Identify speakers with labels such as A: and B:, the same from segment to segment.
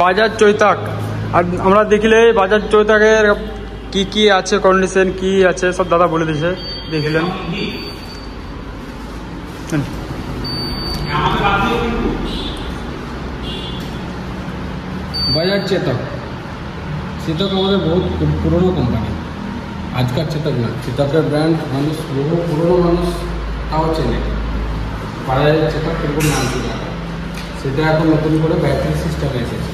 A: বাজাজ চৈতাক। আর আমরা দেখিলে বাজাজ চৈতাকের কি আছে, কন্ডিশন কি আছে সব দাদা বলে দিয়েছে, দেখিলেন।
B: বাজাজ চেতক, চেতক আমাদের বহুত পুরনো কোম্পানি, আজকাল চেতক না। চেতকের ব্র্যান্ড মানুষ, বহু পুরনো মানুষ তাও চেনে। বাজাজের চেতক কিন্তু নাম ছিল, সেটা এখন নতুন করে ব্যাটারি সিস্টেম এসেছে।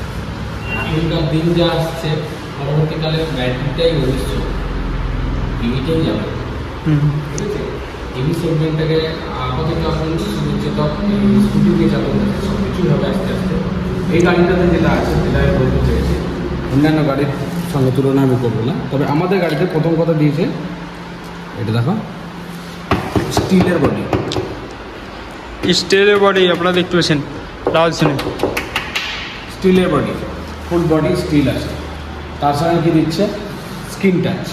B: এখনকার দিন যা আসছে, পরবর্তীকালে ব্যাটারিটাই ভবিষ্যৎ, ইভিটাই যাবে। ঠিক আছে, ইভি সেগমেন্টটাকে আপাতত এখন শুধু চেতক স্কুটি দিয়ে চালানো যাচ্ছে, সব কিছুই হবে আস্তে আস্তে। এই গাড়িটাতে যেটা আছে সেটা আমি বলতে চাইছি, অন্যান্য গাড়ির সঙ্গে তুলনা আমি করবো না। তবে আমাদের গাড়িতে প্রথম কথা দিয়েছে, এটা দেখো, স্টিলের বডি।
A: স্টিলের বডি আপনারা দেখতে পাচ্ছেন, লাল সিনে
B: স্টিলের বডি, ফুল বডি স্টিল আছে। তার সঙ্গে কি দিচ্ছে, স্ক্রিন টাচ,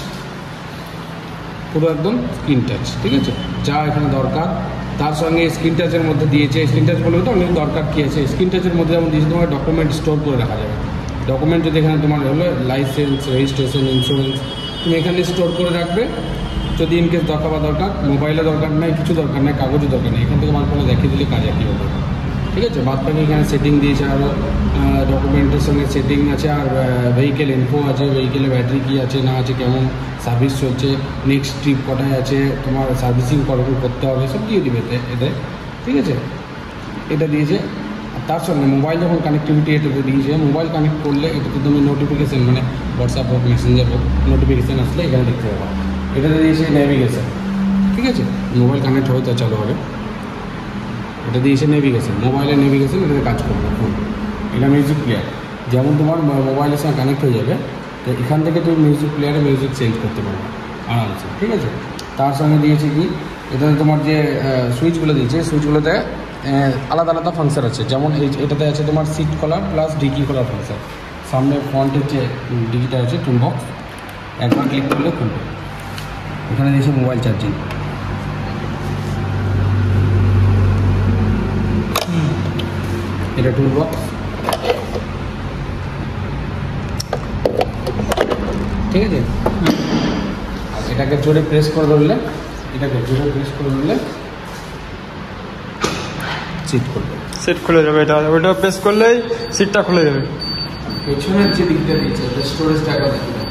B: পুরো একদম স্ক্রিন টাচ। ঠিক আছে, যা এখানে দরকার তার সঙ্গে স্ক্রিন টাচের মধ্যে দিয়েছে। স্ক্রিন টাচ বলবে তো অনেক দরকার কী আছে, স্ক্রিন টাচের মধ্যে যেমন দিয়েছে তোমার ডকুমেন্ট স্টোর করে রাখা যাবে। ডকুমেন্ট যদি এখানে তোমার হলো লাইসেন্স, রেজিস্ট্রেশন, ইন্স্যুরেন্স, তুমি এখানে স্টোর করে রাখবে। যদি ইনকেস দরকার বা দরকার, মোবাইলে দরকার নেই, কিছু দরকার নেই, কাগজের দরকার নেই, এখান থেকে বার করে দেখিয়ে দিলে কাজ একই হবে। ঠিক আছে, বাদ বাকি এখানে সেটিং দিয়েছে, আরও ডকুমেন্টের সঙ্গে সেটিং আছে, আর ভেহিকেল ইনফো আছে, ভেহিকেলের ব্যাটারি কী আছে না আছে, কেমন সার্ভিস চলছে, নেক্সট ট্রিপ কটায় আছে, তোমার সার্ভিসিং কখন করতে হবে, সব দিয়ে দিবে এতে। ঠিক আছে, এটা দিয়েছে। আর তার সঙ্গে মোবাইল যখন কানেক্টিভিটি এটাতে দিয়েছে, মোবাইল কানেক্ট করলে এটাতে তুমি নোটিফিকেশান, মানে হোয়াটসঅ্যাপ হোক, মেসেঞ্জার হোক, নোটিফিকেশান আসলে এখানে দেখতে পাবো। এটাতে দিয়েছে নেভিগেশন। ঠিক আছে, মোবাইল কানেক্ট হবে তা চালু হবে। এটা দিয়েছে নেভিগেশন, মোবাইলের নেভিগেশন এটাতে কাজ করবে। এটা মিউজিক প্লেয়ার, যেমন তোমার মোবাইলের সঙ্গে কানেক্ট হয়ে যাবে, তো এখান থেকে তুমি মিউজিক প্লেয়ারে মিউজিক চেঞ্জ করতে পারবে আরামসে। ঠিক আছে, তার সঙ্গে দিয়েছে কি, এটাতে তোমার যে সুইচগুলো দিয়েছে, সুইচগুলোতে আলাদা আলাদা ফাংশন আছে। যেমন এটাতে আছে তোমার সিট কলার প্লাস ডিকি কলার ফাংশন। সামনে ফ্রন্টের যে ডিকিটা আছে, টুল বক্স, একবার ক্লিক করলে খুলবে। এখানে দিয়েছে মোবাইল চার্জিং। এটা টুল বক্স। ঠিক আছে, এটাকে জোরে প্রেস করে ধরলে, সিট খুলবে,
A: সিট খুলে যাবে। ওটা প্রেস করলেই সিটটা খুলে যাবে।
B: পেছনের যে দিকটা দিয়েছে, ওটা স্টোরেজটা একবার দেখতে পাবে।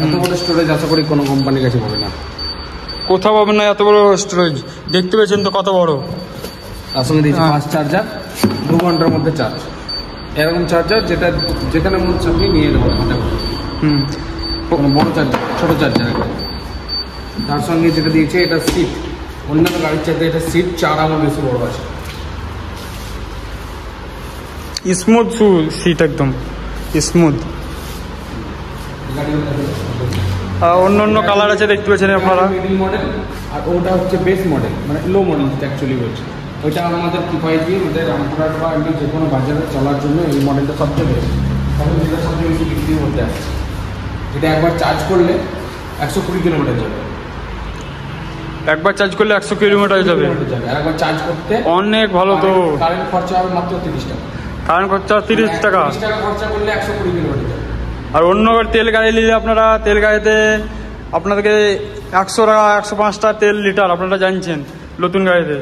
B: এত বড় স্টোরেজ আশা করি কোনো কোম্পানির কাছে পাবে না,
A: কোথাও পাবেন না এত বড় স্টোরেজ। দেখতে পেয়েছেন তো কত বড়।
B: তার সঙ্গে দিয়েছে ফাস্ট চার্জার, 2 ঘন্টার মধ্যে চার্জ। এরকম চার্জার যেটা যেখানে মন চাপনি নিয়ে নেবো, কোনো বড় চার্জার, ছোটো চার্জার। তার সঙ্গে যেটা দিয়েছে, এটা সিট, অন্যান্য গাড়ির চাইতে এটা সিট 4 আমার বেশি বড় আছে।
A: স্মুথ সিট, একদম স্মুথ। অন্য অন্য কালার আছে দেখতে পাচ্ছেন আপনারা।
B: মিডিল মডেল, আর ওটা হচ্ছে বেস মডেল, মানে লো মডেল অ্যাকচুয়ালি বলছে। ওইটা আমাদের কিফাইজি, আমাদের রামপুরহাট বা এমনি যে কোনো বাজারে চলার জন্য এই মডেলটা সবচেয়ে বেশি, কারণ যেটা সবচেয়ে বেশি বিক্রির মধ্যে আসছে। এটা একবার চার্জ করলে 120 কিলোমিটার যাবে।
A: একবার চার্জ করলে 100 কিলোমিটার যাবে।
B: আর একবার চার্জ করতে
A: অনেক ভালো। তো
B: কারেন্ট খরচা হবে মাত্র 30 টাকা।
A: কারেন্ট খরচা 30 টাকা।
B: 30 টাকা খরচা করলে 120 কিলোমিটার যাবে।
A: আর অন্য তেল গাড়ি নিলে আপনারা, তেল গাড়িতে আপনাদেরকে 100 টাকা 105 টাকা তেল লিটার, আপনারা জানছেন নতুন গাড়িতে।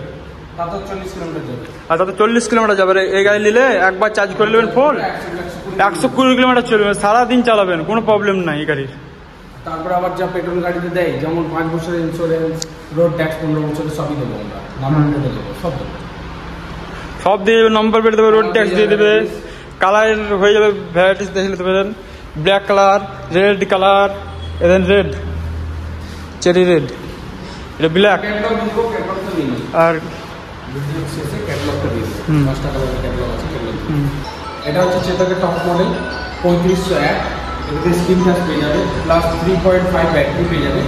B: তাতে 40 কিলোমিটার যাবে।
A: আর তাতে 40 কিলোমিটার যাবে। এই গাড়ি নিলে একবার চার্জ করে নেবেন ফুল, 120 কিলোমিটার চলবে, সারাদিন চালাবেন, কোনো প্রবলেম নাই এই গাড়ির।
B: তারপরে আবার যা পেট্রোল গাড়িতে দেয়, যেমন 5 বছরের ইন্স্যুরেন্স, রোড ট্যাক্স 15 বছরের, সবই দেবো আমরা, নাম্বার প্লেটে দেবো, সব দেবো,
A: সব দিয়ে দেবে, নম্বর প্লেট দেবে, রোড ট্যাক্স দিয়ে দেবে। কালার হয়ে যাবে, ভ্যারাইটিস দেখে নিতে পারেন। ব্ল্যাক কালার, রেড কালার, এদেন রেড, চেরি রেড, এটা ব্ল্যাক। আর
B: এটা হচ্ছে চেতকের টপ মডেল 3501। এটাতে স্ক্রিন টাচ পেয়ে যাবে, প্লাস 3.5 ব্যাটারি পেয়ে যাবে।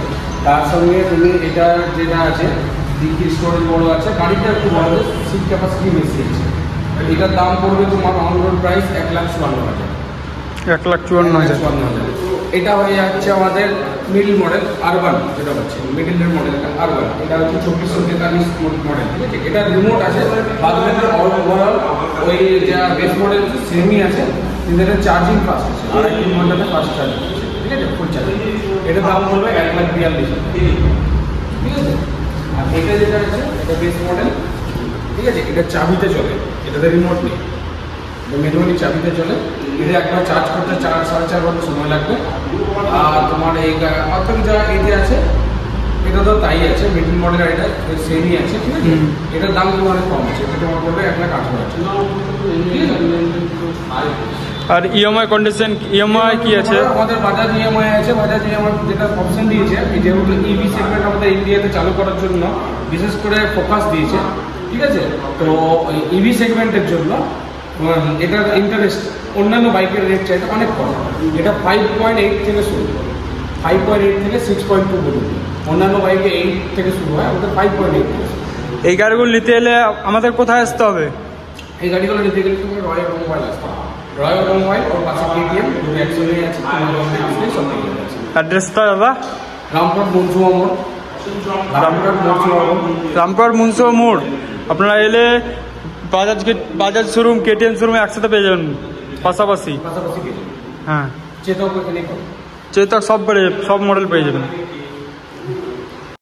B: তার সঙ্গে তুমি এটা যেটা আছে, ডিকি স্টোরেজ বড় আছে, গাড়িটা একটু বড়, সিট ক্যাপাসিটি বেশি আছে। এটার দাম পড়বে তোমার অন রোড প্রাইস 1,54,000।
A: 1,54,000।
B: এটা হয়ে যাচ্ছে আমাদের মিডল মডেল আরবান, যেটা হচ্ছে মিডলের মডেলটা আরবান। এটা হচ্ছে 2443 মডেল। ঠিক আছে, এটা রিমোট আছে, বাদ বাকি ওভারঅল ওই যা বেস মডেল সেমই আছে, কিন্তু এটা চার্জিং ফাস্ট আছে, 2.5 ঘন্টাতে ফাস্ট চার্জিং আছে, ঠিক আছে, ফুল চার্জিং। এটার দাম পড়বে 1,42,000, ঠিক আছে। আর এটা যেটা আছে এটা বেস মডেল, ঠিক আছে, এটা চাবিতে চলে, এটাতে রিমোট নেই, এটা ম্যানুয়ালি চাবিতে চলে। এটা একবার চার্জ করতে 4-4.5 ঘন্টা সময় লাগবে। আর তোমার এই অর্থাৎ যা এতে আছে এটা তো তাই আছে, মিডল মডেল আর এটা সেমই আছে, ঠিক আছে। এটার দাম কিন্তু অনেক কম আছে, এটা তোমার পড়বে 1,18,000, ঠিক আছে।
A: আর ইএমআই কন্ডিশন, ইএমআই কি আছে?
B: আমাদের বাজাজ ইএমআই আছে। বাজাজ ইএমআই যেটা অপশন দিয়েছে, যেহেতু ইভি সেগমেন্ট আমাদের ইন্ডিয়াতে চালু করার জন্য বিশেষ করে ফোকাস দিয়েছে, ঠিক আছে। তো ইভি সেগমেন্টের জন্য এটার ইন্টারেস্ট অন্যান্য বাইকের রেট চাইতে অনেক কম। এটা 5.8 থেকে শুরু, 5.8 থেকে 6.2 বলুন। অন্যান্য বাইকে 8 থেকে শুরু হয়, আমাদের 5.8 থেকে শুরু।
A: এই গাড়িগুলো নিতে এলে আমাদের কোথায় আসতে হবে?
B: এই গাড়িগুলো নিতে গেলে তুমি রয়্যাল অটোমোবাইল আসতে হবে। রয়্যাল অটোমোবাইল ওর পাশে কেটিএম, দুটো একসঙ্গে আছে, আসলে সব পেয়ে যাচ্ছে।
A: অ্যাড্রেসটা দাদা?
B: রামপুর মনসুয়া মোড়, রামপুর মনসুয়া মোড়,
A: রামপুর মুন্সিপা মোড়। আপনারা এলে বাজাজ শোরুম, কেটিএম শোরুম একসাথে পেয়ে যাবেন, পাশাপাশি।
B: পাশাপাশি কেটিএম,
A: হ্যাঁ,
B: চেতক এখানে
A: চেতক সব মডেল পেয়ে যাবেন।